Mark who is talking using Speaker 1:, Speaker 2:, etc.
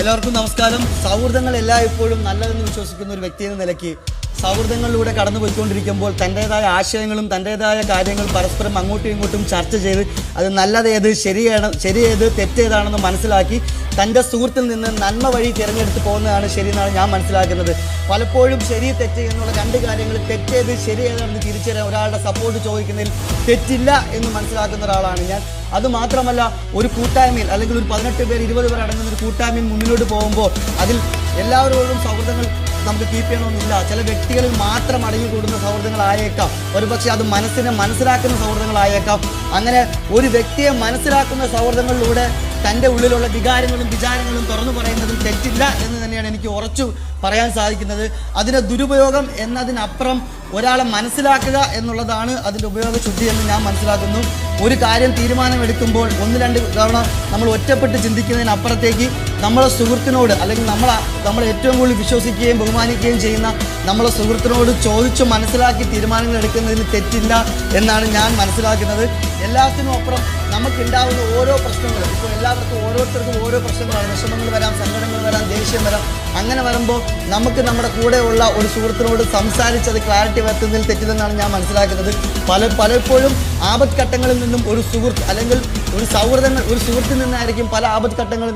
Speaker 1: എല്ലാവർക്കും നമസ്കാരം. സൗഹൃദങ്ങൾ എല്ലായ്പ്പോഴും നല്ലതെന്ന് വിശ്വസിക്കുന്ന ഒരു വ്യക്തി എന്ന നിലയ്ക്ക് സൗഹൃദങ്ങളിലൂടെ കടന്നു പോയിക്കൊണ്ടിരിക്കുമ്പോൾ തൻ്റേതായ ആശയങ്ങളും തൻ്റേതായ കാര്യങ്ങൾ പരസ്പരം അങ്ങോട്ടും ഇങ്ങോട്ടും ചർച്ച ചെയ്ത് അത് നല്ലതേത് ശരിയേത് തെറ്റേതാണെന്ന് മനസ്സിലാക്കി തൻ്റെ സുഹൃത്തിൽ നിന്ന് നന്മ വഴി തിരഞ്ഞെടുത്ത് പോകുന്നതാണ് ശരിയെന്നാണ് ഞാൻ മനസ്സിലാക്കുന്നത്. പലപ്പോഴും ശരി തെറ്റ് എന്നുള്ള രണ്ട് കാര്യങ്ങൾ തെറ്റേത് ശരിയേതാണെന്ന് തിരിച്ചറിയാൻ ഒരാളുടെ സപ്പോർട്ട് ചോദിക്കുന്നതിൽ തെറ്റില്ല എന്ന് മനസ്സിലാക്കുന്ന ഒരാളാണ് ഞാൻ. അതുമാത്രമല്ല, ഒരു കൂട്ടായ്മയിൽ അല്ലെങ്കിൽ ഒരു 18 പേർ 20 പേർ അടങ്ങുന്ന ഒരു കൂട്ടായ്മയിൽ മുന്നിലോട്ട് പോകുമ്പോൾ അതിൽ എല്ലാവരോടും സൗഹൃദങ്ങൾ നമുക്ക് കീപ്പ് ചെയ്യണമെന്നില്ല. ചില വ്യക്തികളിൽ മാത്രം അടങ്ങിക്കൂടുന്ന സൗഹൃദങ്ങളായേക്കാം, ഒരുപക്ഷെ അത് മനസ്സിനെ മനസ്സിലാക്കുന്ന സൗഹൃദങ്ങളായേക്കാം. അങ്ങനെ ഒരു വ്യക്തിയെ മനസ്സിലാക്കുന്ന സൗഹൃദങ്ങളിലൂടെ തൻ്റെ ഉള്ളിലുള്ള വികാരങ്ങളും വിചാരങ്ങളും തുറന്നു പറയുന്നതിൽ തെറ്റില്ല എന്ന് തന്നെയാണ് എനിക്ക് ഉറച്ചു പറയാൻ സാധിക്കുന്നത്. അതിൻ്റെ ദുരുപയോഗം എന്നതിനപ്പുറം ഒരാളെ മനസ്സിലാക്കുക എന്നുള്ളതാണ് അതിൻ്റെ ഉപയോഗശുദ്ധി എന്ന് ഞാൻ മനസ്സിലാക്കുന്നു. ഒരു കാര്യം തീരുമാനമെടുക്കുമ്പോൾ 1-2 തവണ നമ്മൾ ഒറ്റപ്പെട്ട് ചിന്തിക്കുന്നതിനപ്പുറത്തേക്ക് നമ്മളെ സുഹൃത്തിനോട് അല്ലെങ്കിൽ നമ്മൾ ഏറ്റവും കൂടുതൽ വിശ്വസിക്കുകയും ബഹുമാനിക്കുകയും ചെയ്യുന്ന നമ്മളെ സുഹൃത്തിനോട് ചോദിച്ചു മനസ്സിലാക്കി തീരുമാനങ്ങൾ എടുക്കുന്നതിന് തെറ്റില്ല എന്നാണ് ഞാൻ മനസ്സിലാക്കുന്നത്. എല്ലാത്തിനും അപ്പുറം നമുക്കുണ്ടാവുന്ന ഓരോ പ്രശ്നങ്ങളും, ഇപ്പോൾ എല്ലാവർക്കും ഓരോരുത്തർക്കും ഓരോ പ്രശ്നങ്ങളാണ്. വിഷമങ്ങൾ വരാം, സങ്കടങ്ങൾ വരാം, ദേഷ്യം വരാം. അങ്ങനെ വരുമ്പോൾ നമുക്ക് നമ്മുടെ കൂടെയുള്ള ഒരു സുഹൃത്തിനോട് സംസാരിച്ചത് ക്ലാരിറ്റി വരുത്തുന്നതിൽ തെറ്റില്ലെന്നാണ് ഞാൻ മനസ്സിലാക്കുന്നത്. പലപ്പോഴും ആപത്ഘട്ടങ്ങളിൽ നിന്നും ഒരു സുഹൃത്ത് അല്ലെങ്കിൽ ഒരു സുഹൃത്തിൽ നിന്നായിരിക്കും പല ആപത്ഘട്ടങ്ങളിൽ